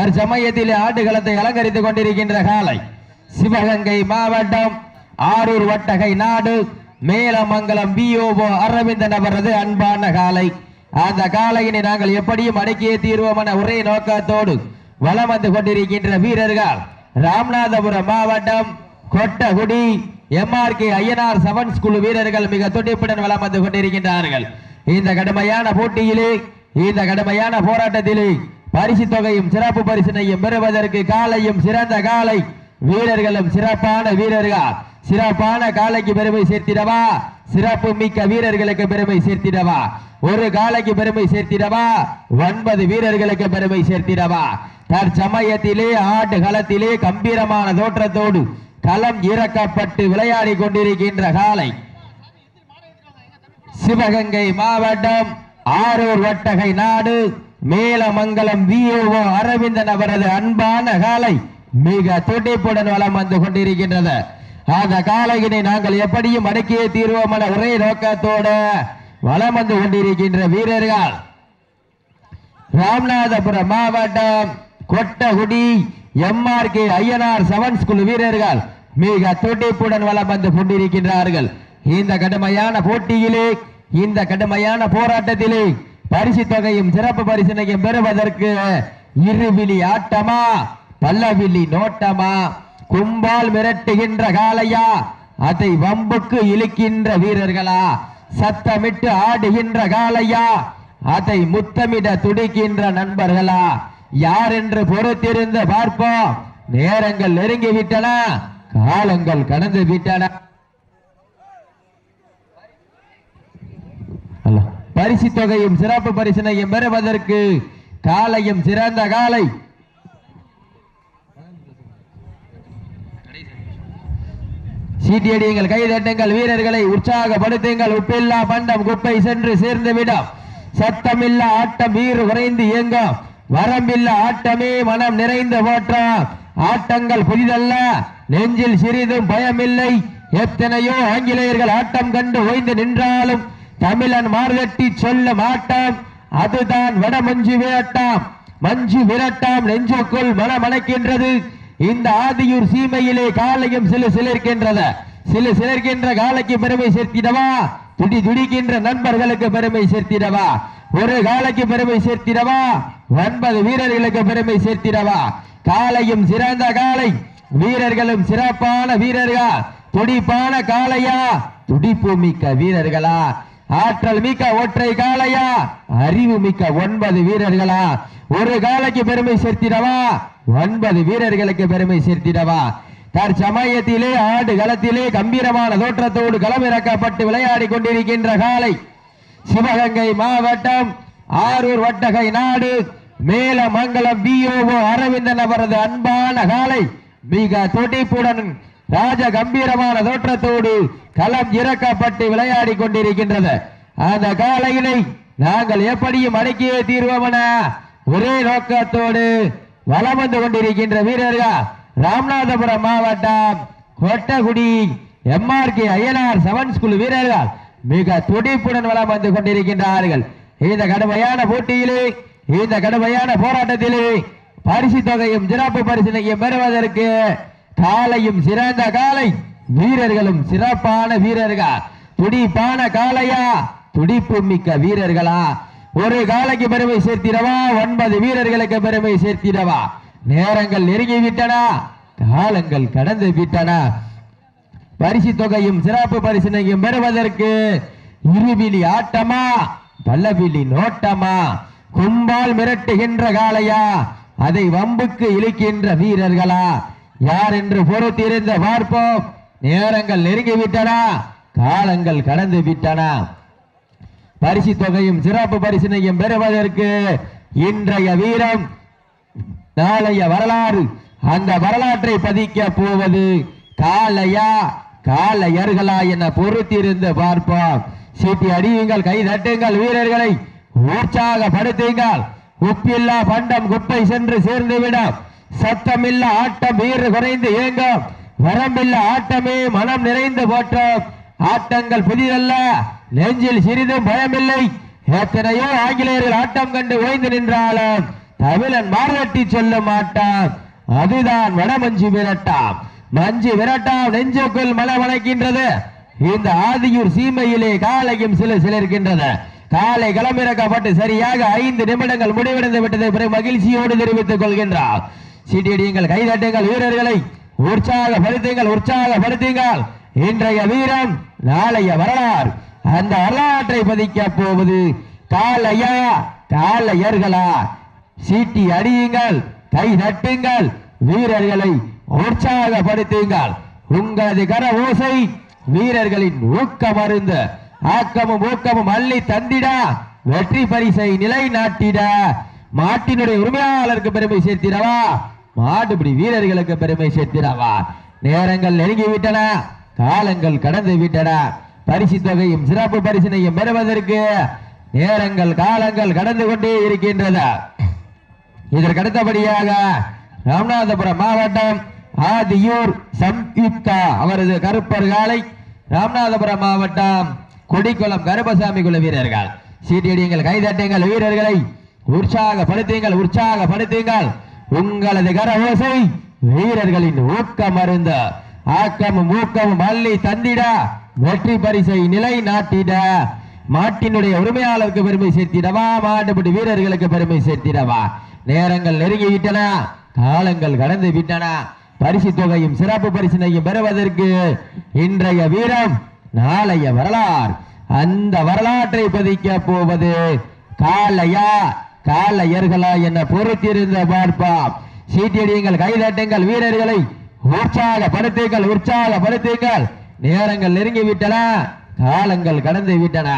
தற்சமயத்தில் ஆடுகளத்தை அலங்கரித்துக் கொண்டிருக்கின்ற காலை சிவகங்கை மாவட்டம் ஆரூர் வட்டகை நாடு மேலமங்கலம் விஓஓ அரவிந்தன் அவரது அன்பான காலை. அந்த காலையினை நாங்கள் எப்படியும் அடக்கியே தீர்வோம் என ஒரே நோக்கத்தோடு வலம் வந்து கொண்டிருக்கின்ற வீரர்கள் ராமநாதபுரம் மாவட்டம் கொட்டகுடி MRK ஐயனார் செவன்ஸ் குழு வீரர்கள் மிக துடிப்புடன் வலம் வந்து கொண்டிருக்கின்றார்கள். இந்த கடுமையான போட்டியிலே இந்த கடுமையான போராட்டத்திலே பரிசு தொகையும் சிறப்பு பரிசினையும் பெறுவதற்கு காலையும் சிறந்த காலை வீரர்களும் சிறப்பான வீரர்கள் சிறப்பான காலைக்கு பெருமை சேர்த்திடவா, சிறப்பு மிக்க வீரர்களுக்கு பெருமை சேர்த்திடவா, ஒரு காலைக்கு பெருமை சேர்த்திடவா, 9 வீரர்களுக்கு பெருமை சேர்த்திடவா. தற்சமயத்திலே ஆட்டு களத்திலே கம்பீரமான தோற்றத்தோடு களம் இறக்கப்பட்டு விளையாடி கொண்டிருக்கின்ற காலை சிவகங்கை மாவட்டம் ஆரூர் வட்டகை நாடு மேலமங்கலம் விஓஓ அரவிந்தன் அவரது அன்பான காலை மிக துடிப்புடன் வலம் வந்து கொண்டிருக்கின்றது. அந்த காலையினை நாங்கள் எப்படியும் அடக்கியே தீர்வோம் என ஒரே நோக்கத்தோடு வலம் வந்து கொண்டிருக்கின்ற வீரர்கள் ராமநாதபுரம் மாவட்டம் கொட்டகுடி MRK ஐயனார் செவன்ஸ் குழு வீரர்கள் மிக துடிப்புடன் வலம் வந்து கொண்டிருக்கின்றார்கள். இந்த கடுமையான போட்டியிலே இந்த கடுமையான போராட்டத்திலே பரிசு தொகையும் சிறப்பு பரிசினையும் பெறுவதற்கு இருவிழி ஆட்டமா, பல்லவிழி நோட்டமா, கும்பால் மிரட்டுகின்ற காலையா, அதை வம்புக்கு இழுக்கின்ற வீரர்களா, சத்தமிட்டு ஆடுகின்ற காலையா, அதை முத்தமிட துடிக்கின்ற நண்பர்களா, யார் என்று பொறுத்திருந்து பார்ப்போம். நேரங்கள் நெருங்கிவிட்டன, காலங்கள் கடந்து விட்டன. பரிசு தொகையும் சிறப்பு பரிசினையும் பெறுவதற்கு காலையும் சிறந்த காலை சீட்டியடியுங்கள், கைதட்டுங்கள், வீரர்களை உற்சாகப்படுத்துங்கள். உப்பில்லா பண்டம் குப்பை சென்று சேர்ந்துவிடும். சத்தமில்லா ஆட்டம் வீறு குறைந்து இயங்கும். வரம்பில்லா ஆட்டமே மனம் நிறைந்த போற்றம். ஆட்டங்கள் புதிதல்ல, நெஞ்சில் சிறிதும் பயமில்லை. எத்தனையோ ஆங்கிலேயர்கள் ஆட்டம் கண்டு ஓய்ந்து நின்றாலும் தமிழன் மார்கட்டி சொல்லும் ஆட்டம் அதுதான் வட மஞ்சு விரட்டாம். மஞ்சு விரட்டாம் நெஞ்சுக்குள் மனமணக்கின்றது. இந்த ஆதியூர் சீமையிலே காலையும் சிலிர்க்கின்றது. சிலிர்க்கின்ற காலைக்கு பெருமை சேர்த்திடவா, துடிக்கின்ற நண்பர்களுக்கு பெருமை சேர்த்திடவா, ஒரு காலைக்கு பெருமை சேர்த்திடவா, 9 வீரர்களுக்கு பெருமை சேர்த்திடவா. காலையும் சிறந்த காலை வீரர்களும் சிறப்பான வீரர்கள். துடிப்பான காலையா, துடிப்பு மிக்க வீரர்களா, ஆற்றல் மிக்க ஒற்றை காலையா, அறிவு மிக்க 9 வீரர்களா, ஒரு காலைக்கு பெருமை சேர்த்திடவா, 9 வீரர்களுக்கு பெருமை சேர்த்திடவா. தற்சமயத்திலே ஆடு களத்திலே கம்பீரமான தோற்றத்தோடு களமிறக்கப்பட்டு விளையாடி கொண்டிருக்கின்ற காலை சிவகங்கை மாவட்டம் ஆரூர் வட்டகை நாடு மேலமங்கலம் விஓஓ அரவிந்தன் அவரது அன்பான காலை மிக துடிப்புடன் ராஜ கம்பீரமான தோற்றத்தோடு களம் இறக்கப்பட்டு விளையாடி கொண்டிருக்கின்றது. அந்த காலையினை நாங்கள் எப்படியும் அடக்கியே தீர்வோம் என ஒரே நோக்கத்தோடு வலம் வந்து கொண்டிருக்கின்ற வீரர்கள் ராமநாதபுரம் மாவட்டம் கொட்டகுடி MRK ஐயனார் செவன்ஸ் குழு வீரர்கள் மிக துடிப்புடன் வலம் வந்து கொண்டிருக்கின்றார்கள். இந்த கடுமையான போட்டியிலே இந்த கடுமையான போராட்டத்திலே பரிசு தொகையும் சிறப்பு பரிசினையும் பெறுவதற்கு காலையும் சிறந்த காலை வீரர்களும் சிறப்பான வீரர்கள். துடிப்பான காலையா, துடிப்பு மிக்க வீரர்களா, ஒரு காலைக்கு பெருமை சேர்த்திடவா, 9 வீரர்களுக்கு பெருமை சேர்த்திடவா. நேரங்கள் நெருங்கிவிட்டன, காலங்கள் கடந்து விட்டன. பரிசு தொகையும் சிறப்பு பரிசினையும் பெறுவதற்கு இருவிழி ஆட்டமா, பல்லவிழி நோட்டமா, கும்பால் மிரட்டுகின்ற காலையா, அதை வம்புக்கு இழுக்கின்ற வீரர்களா, யார் என்று பொறுத்திருந்த பார்ப்போம். நேரங்கள் நெருங்கிவிட்டன, காலங்கள் கடந்து விட்டன. பரிசு தொகையும் சிறப்பு பரிசினையும் பெறுவதற்கு இன்றைய வீரம் நாளைய வரலாறு. அந்த வரலாற்றை பதிக்க போவது காளையா, காளையர்களா என பொறுத்திருந்து பார்ப்போம். சீட்டி அடியுங்கள், கை தட்டுங்கள், வீரர்களை உற்சாகப்படுத்துங்கள். உப்பில்லா பண்டம் குப்பை சென்று சேர்ந்துவிடும். சத்தமில்ல ஆட்டம் வீறு குறைந்து இயங்கும். வரம்பில்ல ஆட்டமே மனம் நிறைந்து போற்றோம். ஆட்டங்கள் புதிதல்ல, நெஞ்சில் சிறிதும் பயமில்லை. எத்தனையோ ஆங்கிலேயர்கள் ஆட்டம் கண்டு ஓய்ந்து நின்றாலும் தமிழன் மார்கட்டி சொல்ல மாட்டான். அதுதான் வடமஞ்சு விரட்டாம். மஞ்சு விரட்டாம் நெஞ்சுக்குள் மலை வளைக்கின்றது. இந்த ஆதியூர் சீமையிலே காலையும் சிலிருக்கின்றது. காலை களமிறக்கப்பட்டு சரியாக 5 நிமிடங்கள் முடிவடைந்து விட்டதை மகிழ்ச்சியோடு தெரிவித்துக் கொள்கின்றார். சீட்டியடியுங்கள், கைதட்டுங்கள், வீரர்களை உற்சாகப்படுத்துங்கள். இன்றைய வீரம் நாளைய வரலாறு. அந்த வரலாற்றை பதிக்க போவது காலையா காலையர்களா? சீட்டி அடியுங்கள், கை தட்டுங்கள், வீரர்களை உற்சாகப்படுத்துங்கள். உங்களது கர ஓசை வீரர்களின் ஊக்கம் அருந்த ஆக்கமும் ஊக்கமும் அள்ளி தந்திட வெற்றி பரிசை நிலை நாட்டிட மாட்டினுடைய உரிமையாளருக்கு பெருமை சேர்த்திடவா, மாடுபிடி வீரர்களுக்கு பெருமை சேர்த்திடவா. நேரங்கள் நெருங்கிவிட்டன, காலங்கள் கடந்து விட்டன. பரிசு தொகையும் சிறப்பு பரிசினையும் பெறுவதற்கு நேரங்கள் காலங்கள் கடந்து கொண்டே இருக்கின்றது. இதற்கடுத்தபடியாக ராமநாதபுரம் மாவட்டம் ஆதியூர் சம்யுக்தா அவரது கருப்பர் காலை, ராமநாதபுரம் மாவட்டம் கொடிக்குளம் கருப்பசாமி குழு வீரர்கள். சீட்டியடியுங்கள், கைதட்டுங்கள், வீரர்களை உற்சாகப்படுத்துங்கள். உங்களது கர ஓசை வீரர்களின் ஊக்கம் அருந்த ஆக்கமும் ஊக்கமும் அள்ளி தந்திட வெற்றி பரிசை நிலை நாட்டிட மாட்டினுடைய உரிமையாளருக்கு பெருமை சேர்த்திடவா, மாட்டுப்படி வீரர்களுக்கு பெருமை சேர்த்திடவா. நேரங்கள் நெருங்கிவிட்டன, காலங்கள் கடந்து விட்டன. பரிசு தொகையும் சிறப்பு பரிசினையும் பெறுவதற்கு இன்றைய வீரம் நாளைய வரலாறு. அந்த வரலாற்றை பதிக்க போவது காலையா காலையர்களா என பொறுத்திருந்த பார்ப்போம். சீட்டியடியுங்கள், கைதட்டுங்கள், வீரர்களை உற்சாகப்படுத்துங்கள். நேரங்கள் நெருங்கிவிட்டன, காலங்கள் கடந்து விட்டன.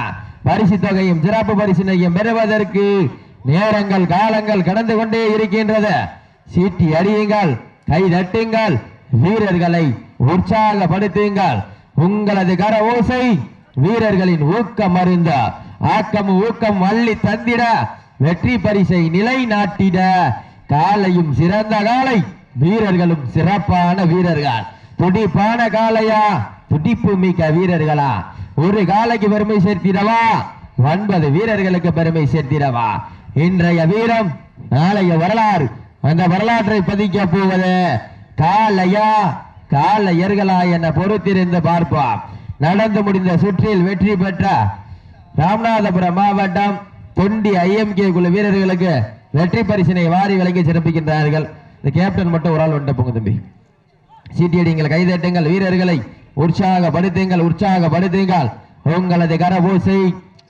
பரிசு தொகையும் சிறப்பு பரிசினையும் பெறுவதற்கு நேரங்கள் காலங்கள் கடந்து கொண்டே இருக்கின்றது. சீட்டி அடியுங்கள், கை தட்டுங்கள், வீரர்களை உற்சாகப்படுத்துங்கள். உங்களது கர ஓசை வீரர்களின் ஊக்கம் அருந்த ஆக்கமும் ஊக்கம் அள்ளி தந்திட வெற்றி பரிசை நிலை நாட்டிட காலையும் சிறந்த காலை, வீரர்களும் சிறப்பான வீரர்கள். துடிப்பான காலையா, துடிப்பு மிக்க வீரர்களா? ஒரு காலைக்கு பெருமை சேர்த்திடவா, 9 வீரர்களுக்கு பெருமை சேர்த்திடவா? இன்றைய வீரம் நாளைய வரலாறு. அந்த வரலாற்றை பதிக்க போவது காலையா காலையர்களா என பொறுத்திருந்து பார்ப்போம். நடந்து முடிந்த சுற்றில் வெற்றி பெற்ற ராமநாதபுரம் மாவட்டம் தொண்டி IMK குழு வீரர்களுக்கு வெற்றி பரிசினை வாரி வழங்கி சிறப்பிக்கின்றார்கள். இந்த கேப்டன் மட்டும் ஒரு ஆள் வந்துட்டு போங்க தம்பி. சீட்டியடிங்கள், கைதட்டுங்கள், வீரர்களை உற்சாகப்படுத்துங்கள். உங்களது கரபூசை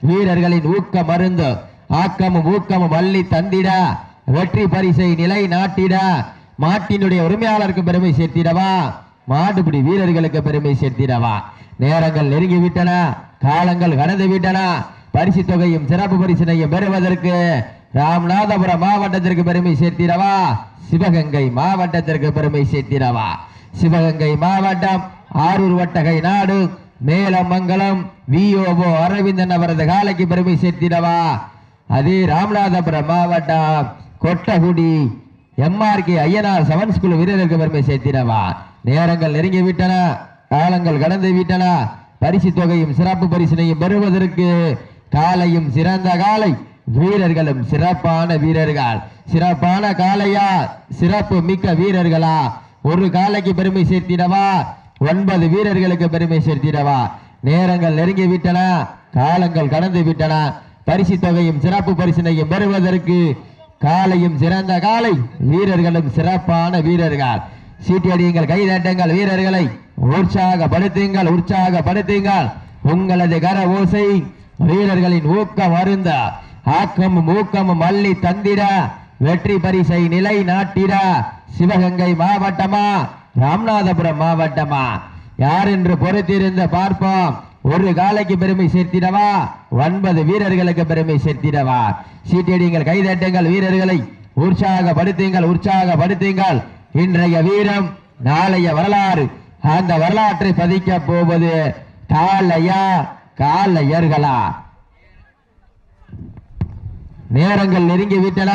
வீரர்களின் ஊக்கம் அருந்து ஆக்கமும் ஊக்கமும் அள்ளி தந்திட வெற்றி பரிசை நிலை நாட்டிட மாட்டினுடைய உரிமையாளருக்கு பெருமை சேர்த்திடவா, மாடுபிடி வீரர்களுக்கு பெருமை சேர்த்திடவா? நேரங்கள் நெருங்கிவிட்டன, காலங்கள் கடந்து விட்டன. பரிசு தொகையும் சிறப்பு பரிசினையும் பெறுவதற்கு ராமநாதபுரம் மாவட்டத்திற்கு பெருமை சேர்த்திடவா, சிவகங்கை மாவட்டத்திற்கு பெருமை சேர்த்திடவா? சிவகங்கை மாவட்டம் ஆரூர் வட்டகை நாடு மேலமங்கலம் VOO அரவிந்தன் அவரது காலைக்கு பெருமை சேர்த்திடவா? அதே ராமநாதபுரம் மாவட்டம் கொட்டகுடி MRK ஐயனார் செவன்ஸ் குழு வீரர்களுக்கு பெருமை சேர்த்திடவா? நேரங்கள் நெருங்கி விட்டன, காலங்கள் கடந்து விட்டன. பரிசு தொகையும் சிறப்பு பரிசினையும் பெறுவதற்கு காலையும் சிறந்த காலை, வீரர்களும் சிறப்பான வீரர்கள். சிறப்பான காலையா, சிறப்பு மிக்க வீரர்களா? ஒரு காலைக்கு பெருமை சேர்த்திடவா, 9 வீரர்களுக்கு பெருமை சேர்த்திடவா? நேரங்கள் நெருங்கி விட்டன, காலங்கள் கடந்து விட்டன. பரிசு தொகையும் சிறப்பு பரிசினையும் பெறுவதற்கு காலையும் சிறந்த காலை, வீரர்களும் சிறப்பான வீரர்கள். சீட்டியடியுங்கள், கைதட்டுங்கள், வீரர்களை உற்சாகப்படுத்துங்கள். உங்களது கர ஓசை வீரர்களின் ஊக்கம் அருந்த ஆக்கமும் ஊக்கமும் அள்ளி தந்திட வெற்றி பரிசை நிலை நாட்டிட சிவகங்கை மாவட்டமா, ராமநாதபுரம் மாவட்டமா? யார் என்று பொறுத்திருந்து பார்ப்போம். ஒரு காலைக்கு பெருமை சேர்த்திடவா, 9 வீரர்களுக்கு பெருமை சேர்த்திடவா? சீட்டியடியுங்கள், கைதட்டுங்கள், வீரர்களை உற்சாகப்படுத்துங்கள். இன்றைய வீரம் நாளைய வரலாறு. அந்த வரலாற்றை பதிக்க போவது காலையா காலையர்களா? நேரங்கள் நெருங்கி விட்டன,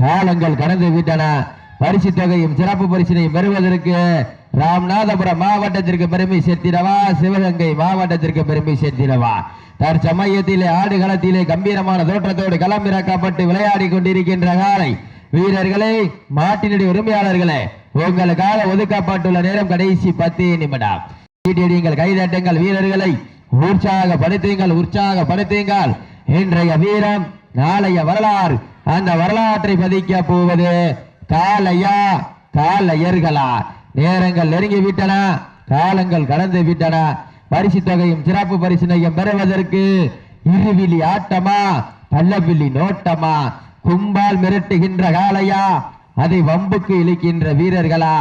காலங்கள் கடந்து விட்டன. பரிசு தொகையும் சிறப்பு பரிசினையும் பெறுவதற்கு ராமநாதபுரம் மாவட்டத்திற்கு பெருமை சேர்த்திடவா, சிவகங்கை மாவட்டத்திற்கு பெருமை சேர்த்திடவா? தற்சமயத்திலே ஆடுகளத்திலே கம்பீரமான தோற்றத்தோடு களமிறக்கப்பட்டு விளையாடி கொண்டிருக்கின்ற காலை வீரர்களே, மாட்டினுடைய உரிமையாளர்களே, உங்களுக்காக ஒதுக்கப்பட்டுள்ள நேரம் கடைசி 10 நிமிடம். நீங்கள் கைதட்டுங்கள் வீரர்களை, உற்சாகப்படுத்துங்கள். இன்றைய வீரம் நாளைய வரலாறு. அந்த வரலாற்றை பதிக்க போவது காளையா காளையர்களா? நேரங்கள் நெருங்கி விட்டன, காலங்கள் கடந்து விட்டன. பரிசு தொகையும் சிறப்பு பரிசினையும் பெறுவதற்கு இருவிழி ஆட்டமா பல்லவிழி நோட்டமா? கும்பால் மிரட்டுகின்ற காளையா, அதை வம்புக்கு இழுக்கின்ற வீரர்களா?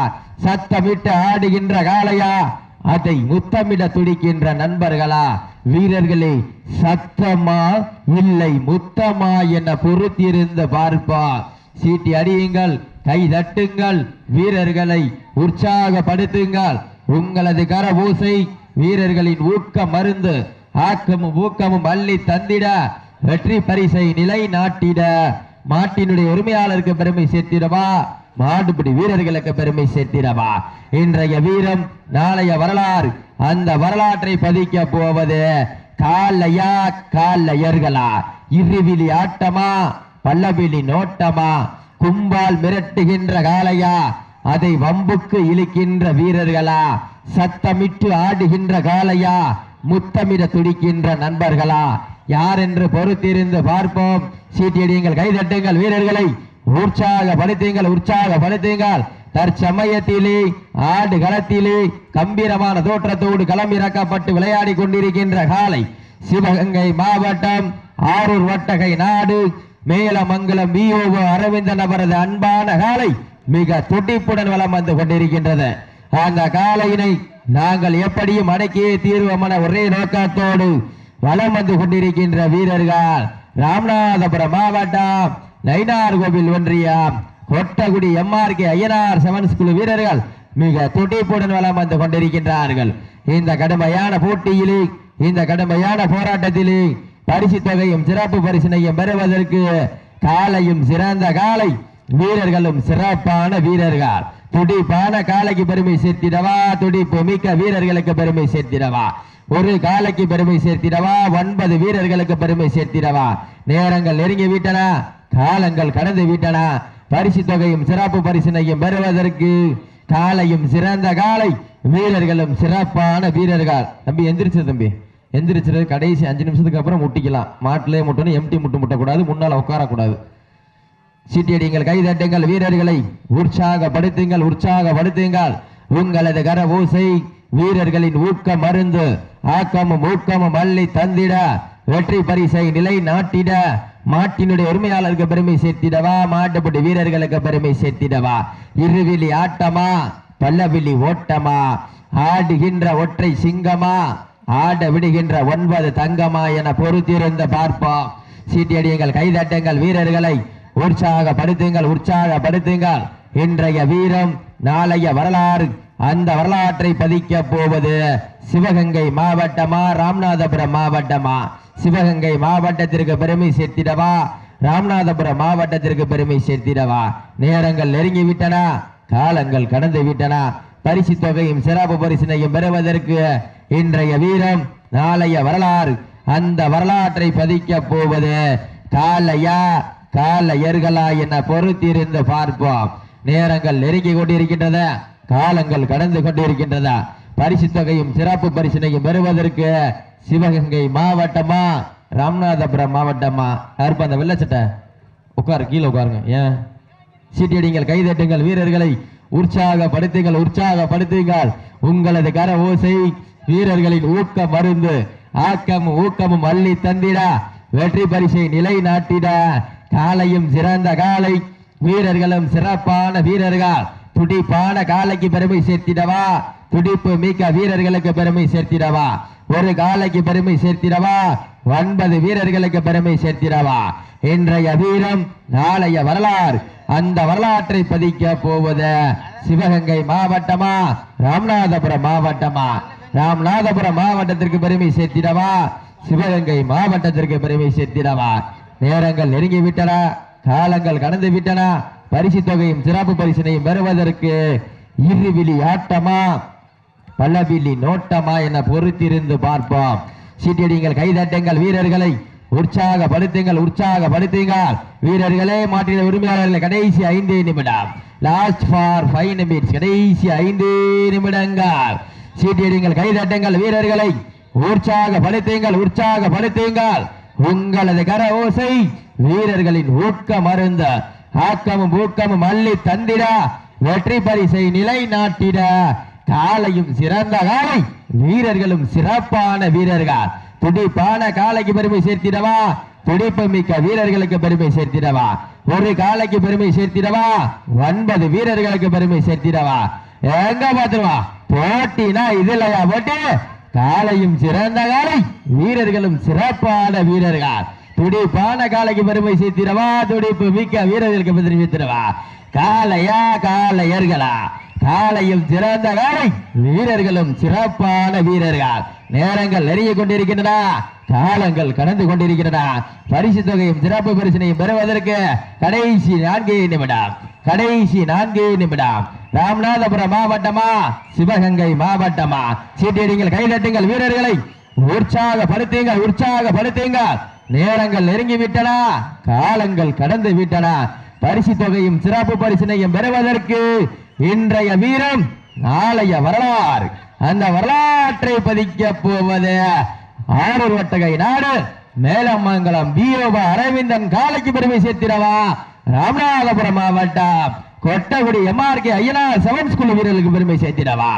சத்தமிட்டு ஆடுகின்ற காளையா, அதை முத்தமிட துடிக்கின்ற நண்பர்களா? வீரர்களே, சத்தமா இல்லை முத்தமா என பொறுத்திருந்து பார்ப்பா. சீட்டி அடியுங்கள், கை தட்டுங்கள், வீரர்களை உற்சாகப்படுத்துங்கள். உங்களது கரபூசை வீரர்களின் ஊக்க மருந்து, ஆக்கமும் ஊக்கமும் அள்ளி தந்திட, வெற்றி பரிசை நிலை நாட்டிட, மாட்டினுடைய உரிமையாளருக்கு பெருமை சேர்த்திடவா, மாடுபிடி வீரர்களுக்கு பெருமை சேர்த்திடவா? இன்றைய வீரம் நாளைய வரலாறு. அந்த வரலாற்றை பதிக்க போவது காளையா காளையர்களா? இருவிழி ஆட்டமா பல்லவிழி நோட்டமா? கும்பால் மிரட்டுகின்ற காளையா, அதை வம்புக்கு இழுக்கின்ற வீரர்களா? சத்தமிட்டு ஆடுகின்ற காளையா, முத்தமிட துடிக்கின்ற நண்பர்களா? யார் என்று பொறுத்திருந்து பார்ப்போம். சீட்டியடியுங்கள், கைதட்டுங்கள், வீரர்களை உற்சாகப்படுத்துங்கள். தற்சமயத்திலே ஆடு களத்திலே கம்பீரமான தோற்றத்தோடு களமிறக்கப்பட்டு விளையாடி கொண்டிருக்கின்ற காலை சிவகங்கை மாவட்டம் ஆரூர் வட்டகை நாடு மேலமங்கலம் விஓஓ அரவிந்தன் அவரது அன்பான காலை மிக துடிப்புடன் வலம் வந்து கொண்டிருக்கின்றது. அந்த காலையினை நாங்கள் எப்படியும் அடக்கியே தீர்வமான ஒரே நோக்கத்தோடு வலம் வந்து கொண்டிருக்கின்ற வீரர்கள் ராமநாதபுரம் மாவட்டம் நயினார் கோவில் ஒன்றியம் கொட்டகுடி எம்ஆர்கே ஐயனார் செவன்ஸ் குழு வீரர்கள் மிக துடிப்புடன் வலம் வந்து கொண்டிருக்கின்றார்கள். இந்த கடுமையான போட்டியிலே, இந்த கடுமையான போராட்டத்திலே பரிசு தொகையும் சிறப்பு பரிசினையும் பெறுவதற்கு காலையும் சிறந்த காலை, வீரர்களும் சிறப்பான வீரர்கள். துடிப்பான காலைக்கு பெருமை சேர்த்திடவா, துடிப்பு மிக்க வீரர்களுக்கு பெருமை சேர்த்திடவா? ஒரு காலைக்கு பெருமை சேர்த்திடவா, 9 வீரர்களுக்கு பெருமை சேர்த்திடவா? நேரங்கள் நெருங்கி விட்டன, காலங்கள் கடந்து விட்டன. பரிசு தொகையும் சிறப்பு பரிசினையும் பெறுவதற்கு காலையும் சிறந்த காலை, வீரர்களும் சிறப்பான வீரர்கள். தம்பி எந்திரிச்சு, தம்பி எந்திரிச்சு. கடைசி 5 நிமிஷத்துக்கு அப்புறம் முட்டிக்கலாம். மாட்டிலே முட்டணும், எம்டி முட்டக்கூடாது, முன்னால உட்காரக்கூடாது. சீட்டியடிங்கள், கைதட்டுங்கள், வீரர்களை உற்சாகப்படுத்துங்கள். உங்களது கரபூசை வீரர்களின் ஊக்க மருந்து, ஆக்கமும் ஊக்கமும் அள்ளி தந்திட, வெற்றி பரிசை நிலை நாட்டிட, மாட்டினுடைய உரிமையாளருக்கு பெருமை சேர்த்திடவா, மாட்டுப்பட்டி வீரர்களுக்கு பெருமை சேர்த்திடவா? இருவிழி ஆட்டமா பல்லவிழி ஓட்டமா? ஆடுகின்ற ஒற்றை சிங்கமா, ஆட விடுகின்ற 9 தங்கமா என பொறுத்திருந்து பார்ப்போம். சீட்டியடியுங்கள், கைதட்டுங்கள், வீரர்களை உற்சாகப்படுத்துங்கள். இன்றைய வீரம் நாளைய வரலாறு. அந்த வரலாற்றை பதிக்க போவது சிவகங்கை மாவட்டமா ராமநாதபுரம் மாவட்டமா? சிவகங்கை மாவட்டத்திற்கு பெருமை சேர்த்திடவா, ராமநாதபுரம் மாவட்டத்திற்கு பெருமை சேர்த்திடவா? நேரங்கள் நெருங்கி விட்டன, காலங்கள் கடந்து விட்டன. பரிசு தொகையும் சிறப்பு பரிசினையும் பெறுவதற்கு இன்றைய வீரம் நாளைய வரலாறு. அந்த வரலாற்றை பதிக்க போவது காளையா காளையர்களா என பொறுத்திருந்து பார்ப்போம். நேரங்கள் நெருங்கி கொண்டிருக்கின்றன, காலங்கள் கடந்து கொண்டிருக்கின்றன. பரிசு தொகையும் சிறப்பு பரிசினையும் பெறுவதற்கு சிவகங்கை மாவட்டமா ராமநாதபுரம் மாவட்டமா? யாருப்பா அந்த வெள்ளச்சட்டை? உட்காரு, கீழே உட்காருங்க. ஏன்? சீட்டியடிங்கள், கைதட்டுங்கள், வீரர்களை உற்சாகப்படுத்துங்கள். உங்களது கர ஓசை வீரர்களின் ஊக்க மருந்து, ஆக்கமும் ஊக்கமும் அள்ளி தந்திட, வெற்றி பரிசை நிலை நாட்டிட, காலையும் சிறந்த காலை, வீரர்களும் சிறப்பான வீரர்கள். துடிப்பான காலைக்கு பெருமை சேர்த்திடவா, துடிப்பு மிக்க வீரர்களுக்கு பெருமை சேர்த்திடவா? ஒரு காலைக்கு பெருமை சேர்த்திடவா, 9 வீரர்களுக்கு பெருமை சேர்த்திடவா? இன்றைய வீரம் நாளைய வரலாறு. அந்த வரலாற்றை பதிக்க போவது சிவகங்கை மாவட்டமா ராமநாதபுரம் மாவட்டமா? ராமநாதபுரம் மாவட்டத்திற்கு பெருமை சேர்த்திடவா, சிவகங்கை மாவட்டத்திற்கு பெருமை சேர்த்திடவா? நேரங்கள் நெருங்கி விட்டன, காலங்கள் கடந்து விட்டன. பரிசு தொகையும் சிறப்பு பரிசினையும் பெறுவதற்கு இருவிழி ஆட்டமா பல்லவிழி நோட்டமா என பொறுத்திருந்து பார்ப்போம். சீட்டியடிங்கள், கைதட்டுங்கள், வீரர்களை உற்சாகப்படுத்துங்கள் வீரர்களே. மாற்றின உரிமையாளர்களை கடைசி 5 நிமிடம், லாஸ்ட் ஃபார் 5 நிமிட்ஸ், கடைசி 5 நிமிடங்கள். சீட்டியடிங்கள், கைதட்டுங்கள் வீரர்களை, உற்சாகப்படுத்துங்கள். உங்களது கர ஓசை வீரர்களின் ஊக்கம் அருந்த ஆக்கமும் ஊக்கமும் அள்ளி தந்திட வெற்றி பரிசை நிலைநாட்டிட காலையும் சிறந்த காலை, வீரர்களும் சிறப்பான வீரர்கள். துடிப்பான காலைக்கு பெருமை சேர்த்திடவா, துடிப்பு மிக்க வீரர்களுக்கு பெருமை சேர்த்திடவா, ஒரு காலைக்கு பெருமை சேர்த்திடவா, 9 வீரர்களுக்கு பெருமை சேர்த்திடவா. எங்க பாத்துருவா போட்டினா இதுலயா போட்டி? காலையும் சிறந்த காலை, வீரர்களும் சிறப்பான வீரர்கள். துடிப்பான காலைக்கு பெருமை சேர்த்திடவா, துடிப்பு மிக்க வீரர்களுக்கு பெருமை சேர்த்திடவா. காலையா காலையர்களா, காலையும் சிறந்த காலை, வீரர்களும் சிறப்பான வீரர்கள். நேரங்கள் நெருங்கி கொண்டிருக்கின்றன, காலங்கள் கடந்து கொண்டிருக்கின்றன. பரிசு தொகையும் சிறப்பு பரிசினையும் பெறுவதற்கு கடைசி 4 நிமிடம். ராமநாதபுரம் மாவட்டமா சிவகங்கை மாவட்டமா? சீட்டியடிங்கள், கைதட்டுங்கள் வீரர்களை, உற்சாகப்படுத்துங்கள். நேரங்கள் நெருங்கி விட்டன, காலங்கள் கடந்து விட்டன. பரிசு தொகையும் சிறப்பு பரிசினையும் பெறுவதற்கு இன்றைய வீரம் நாளைய வரலாறு. அந்த வரலாற்றை பதிக்க போவது ஆரூர் வட்டகை நாடு மேலமங்கலம் பிஓப அரவிந்தன் காலைக்கு பெருமை சேர்த்திடவா, ராமநாதபுரம் மாவட்டம் கொட்டகுடி MRK ஐயனார் 7 ஸ்கூல் வீரர்களுக்கு பெருமை சேர்த்திடவா.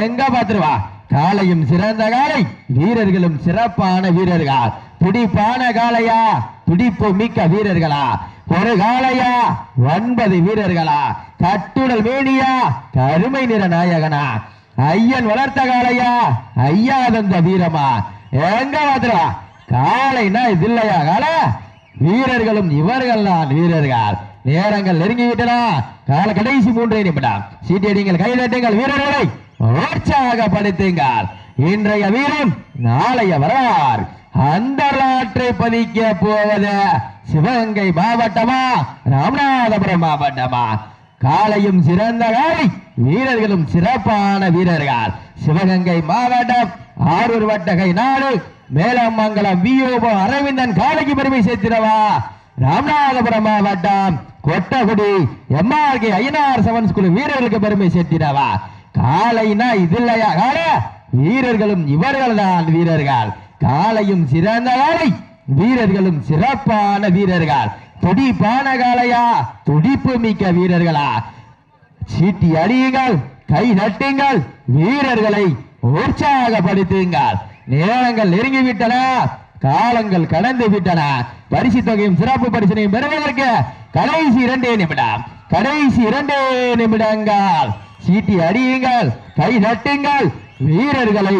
எங்க பாத்துருவா காலையும் சிறந்த காலை, வீரர்களும் சிறப்பான வீரர்கள். துடிப்பான காலையா, துடிப்பு மிக்க வீரர்களா, ஒரு காலையா, 9 வீரர்களா, கட்டுடல் மேனியா, கருமை நிற நாயகனா, ஐயன் வளர்த்த காலையா, ஐயாதந்த வீரமா. எங்க பாத்துருவா காலைனா இது இல்லையா கால? வீரர்களும் இவர்கள் தான் வீரர்கள். நேரங்கள் நெருங்கிவிட்டன, கால கடைசி 3 நிமிடம். சீட்டியடிங்கள், கைதட்டுங்கள் வீரர்களை, உற்சாகப்படுத்துங்கள். இன்றைய வீரம் நாளைய வரலாறு. அந்த வரலாற்றை பதிக்க போவது சிவகங்கை மாவட்டமா ராமநாதபுரம் மாவட்டமா? காலையும் சிறந்த காலை, வீரர்களும் சிறப்பான வீரர்கள். சிவகங்கை மாவட்டம் ஆரூர் வட்டகை நாடு மேலமங்கலம் பிஓப அரவிந்தன் காலைக்கு பெருமை சேர்த்திடவா, ராமநாதபுரம் மாவட்டம் கொட்டகுடி MRK ஐயனார் 7 ஸ்கூல் வீரர்களுக்கு பெருமை சேர்த்திடவா. காலைனா இது இல்லையா கால? வீரர்களும் இவர்கள் தான் வீரர்கள். காலையும் சிறந்த காலை, வீரர்களும் சிறப்பான வீரர்கள். துடிப்பான காலையா, துடிப்பு மிக்க வீரர்களா? சீட்டி அடியுங்கள், கை நட்டுங்கள், வீரர்களை உற்சாகப்படுத்துங்கள். நேரங்கள் நெருங்கிவிட்டன, காலங்கள் கடந்து விட்டன. பரிசு தொகையும் சிறப்பு பரிசனையும் பெறுவதற்கு கடைசி 2 நிமிடங்கள். சீட்டி அடியுங்கள், கை நட்டுங்கள், வீரர்களை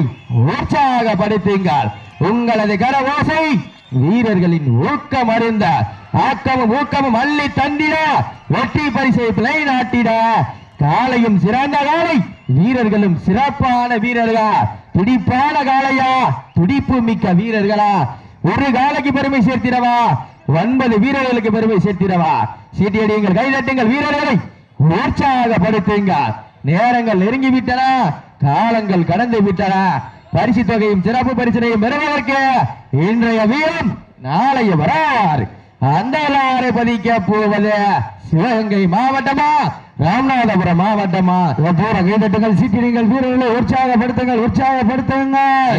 உற்சாகப்படுத்துங்கள். உங்களது கர ஓசை வீரர்களின் ஊக்கம் அருந்த ஆக்கமும் ஊக்கமும் அள்ளி தந்திட வெற்றி பரிசை பிழை நாட்டிட காலையும் சிறந்த காலை, வீரர்களும் சிறப்பான வீரர்களா? துடிப்பான காலையா, துடிப்பு மிக்க வீரர்களா? ஒரு காலைக்கு பெருமை சேர்த்திடவா, 9 வீரர்களுக்கு பெருமை சேர்த்திடவா. சீட்டியடியுங்கள், கைதட்டுங்கள், வீரர்களை உற்சாகப்படுத்துங்கள். நேரங்கள் நெருங்கிவிட்டன, காலங்கள் கடந்து விட்டன. பரிசு தொகையும் சிறப்பு பரிசனையும் பெறுவதற்கு இன்றைய வீரம் நாளைய வரலாறு. அந்த வரலாறை பதிக்க போவது சிவகங்கை மாவட்டமா ராமநாதபுரம் மாவட்டமா? கைதட்டுங்கள், சீட்டிடுங்கள், வீரர்களை உற்சாகப்படுத்துங்கள்.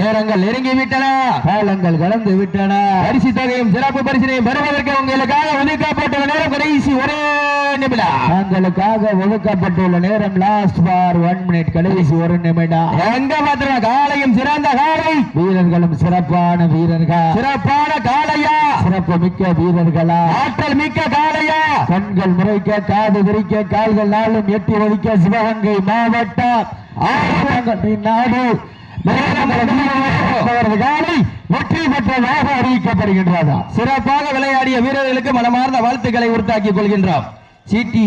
நேரங்கள் நெருங்கி விட்டன, காலங்கள் கடந்து விட்டன. பரிசு தொகையும் சிறப்பு பரிசனையும் பெறுவதற்கு உங்களுக்காக ஒதுக்கப்பட்டுள்ள நேரம் கடைசி 1 நிமிடம். உங்களுக்காக ஒதுக்கப்பட்டுள்ள நேரம் லாஸ்ட் ஃபார் 1 மினிட், கடைசி 1 நிமிடம். எங்க பாத்திரம் காலையும் சிறந்த காலை, வீரர்களும் சிறப்பான வீரர்கள். சிறப்பான காலையா, சிறப்பு மிக்க வீரர்களா? ஆற்றல் மிக்க காலையா? கண்கள் முறைக்க, காது விரிக்க, கால்கள் நாளும் எட்டி ஒதுக்க சிவகங்கை மாவட்டம் நாடு வெற்றி பெற்றதாக அறிவிக்கப்படுகின்றதா? சிறப்பாக விளையாடிய வீரர்களுக்கு மனமார்ந்த வாழ்த்துக்களை உறுத்தாக்கிக் கொள்கின்றோம். சீட்டி